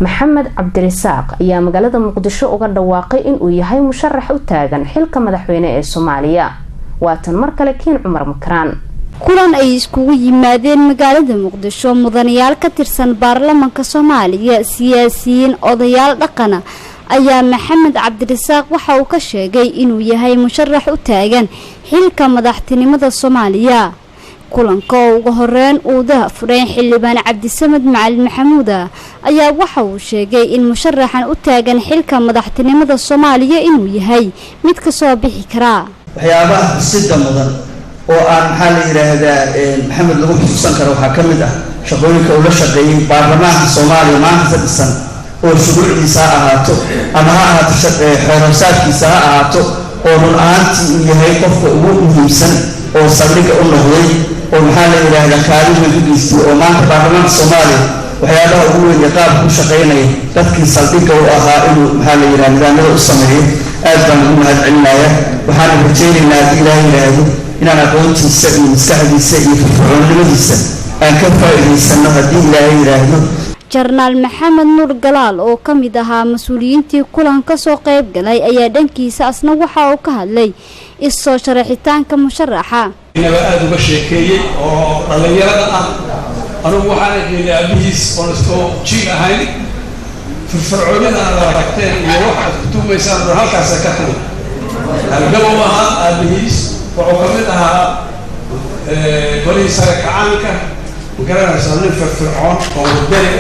محمد عبد الرزاق ayaa magaalada Muqdisho uga dhawaaqay in uu yahay musharax u taagan xilka madaxweyne ee Soomaaliya waatan mar kale kiin Cumar Makraan kulan ay iskugu yimaadeen magaalada Muqdisho mudanayaal ka tirsan baarlamaanka Soomaaliya siyaasiyiin odayaal dhaqan ayaa Maxamed Cabdi Rasaaq waxa uu ka sheegay inuu yahay musharax u taagan xilka madaxtinimada Soomaaliya kulanka ugu horeen uu daafureen xildhibaan Cabdi Samad Macalin Maxamuud ayaa waxa uu sheegay in musharaxan u taagan xilka madaxtinimada Soomaaliya inuu yahay mid ka soo bixi kara waxyaabaha sida mudan oo aan xal yiraahdaa Maxamed lagu xusuusan karo waxa kamid ah shaqooyinka uu la shaqeeyay baarlamaanka Soomaaliya maanta dhisan oo shuruucdiisa ahaato ama ha ahaato xeerarkiisa ha ahaato oo runtii uu yahay qofka ugu muhiimsan oo saldhig u noqday oo maxaa la yiraahdaa kaalin weyn u geystay oo maanta baarlamaanka Soomaaliya waxyaabaha ugu weyn ee qaab ku shaqeynaya dadkii saldhigga u ahaa inuu maxaa la yiraahdaa nidaamyada u sameeyo aad baan ugu mahadcelinayaa waxaan rajaynaynaa in Ilaahay yiraahdo inaan aqoontiisa iyo maskaxdiisa iyo firfircoonimadiisa aan ka faa'iideysano haddii Ilaahay yiraahdo Jarnaal Maxamed Nuur Galaal oo kamid ahaa mas'uuliyiintii kulanka soo qayb galay ayaa dhankiisa asna waxa uu ka hadlay isoo sharaxitaanka musharaxa inaba aad uga sheekeeyay oo dhalinyarada ah anigu waxaan eegnay abiis oo iska jiil ahayn firfircoonida aan la aragteen iyo waxa ku tuumaysan halkaas ka tagin halgabo maaha abiis wuxuu kamid ahaa bariisa kacaanka garanaysa nin firfircoon oo wadani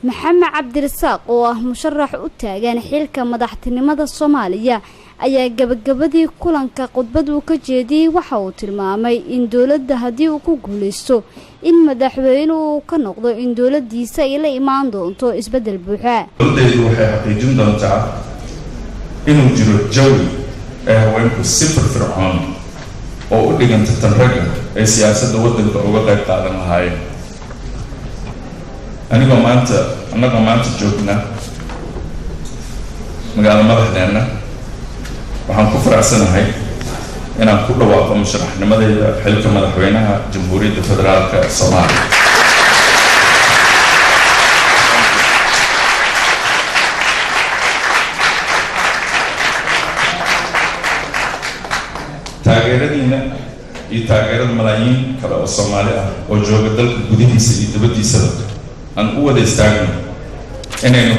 Maxamed Cabdi Rasaaq oo ah musharax u taagan xilka madaxtinimada Soomaaliya ayaa gabagabadii kulanka khudbad uu ka jeediyay waxa uu tilmaamay in dawladda hadii uu ku guuleysto in madaxweynuhu ka noqdo in dawladdiisa ay la imaan doonto isbedel buuxa dawladdu waxay xaqiijin doontaa inuu jiro jawi haweenku si firfircoon oo u dhiganta tan ragga ee siyaasadda waddanka uga qayb qaadan lahaayeen anigoo maanta joogna magaalada madaxdeena waxaan ku faraxsanahay inaan ku dhawaaqo musharaxnimadayda xilka madaxweynaha Jamhuuriyadda Federaalka Soomaaliya taageeradiina iyo taageerada malaayiin kale oo Soomaali ah oo jooga dalka gudihiisa iyo dibaddiisa aan u wada istaagno inaynu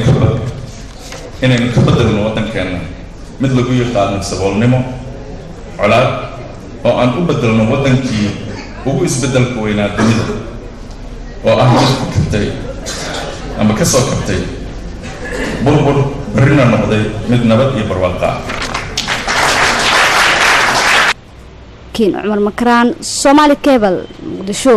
ka badalno waddankeena mid lagu yaqaan saboolnimo colaad oo aan u bedelno waddankii ugu isbedelka weynaa dunida oo ah mid ku kabtay ama ka soo kabtay burbur barina noqday mid nabad iyo barwaaqo kiin Cumar Makraan Somali Cable Muqdisho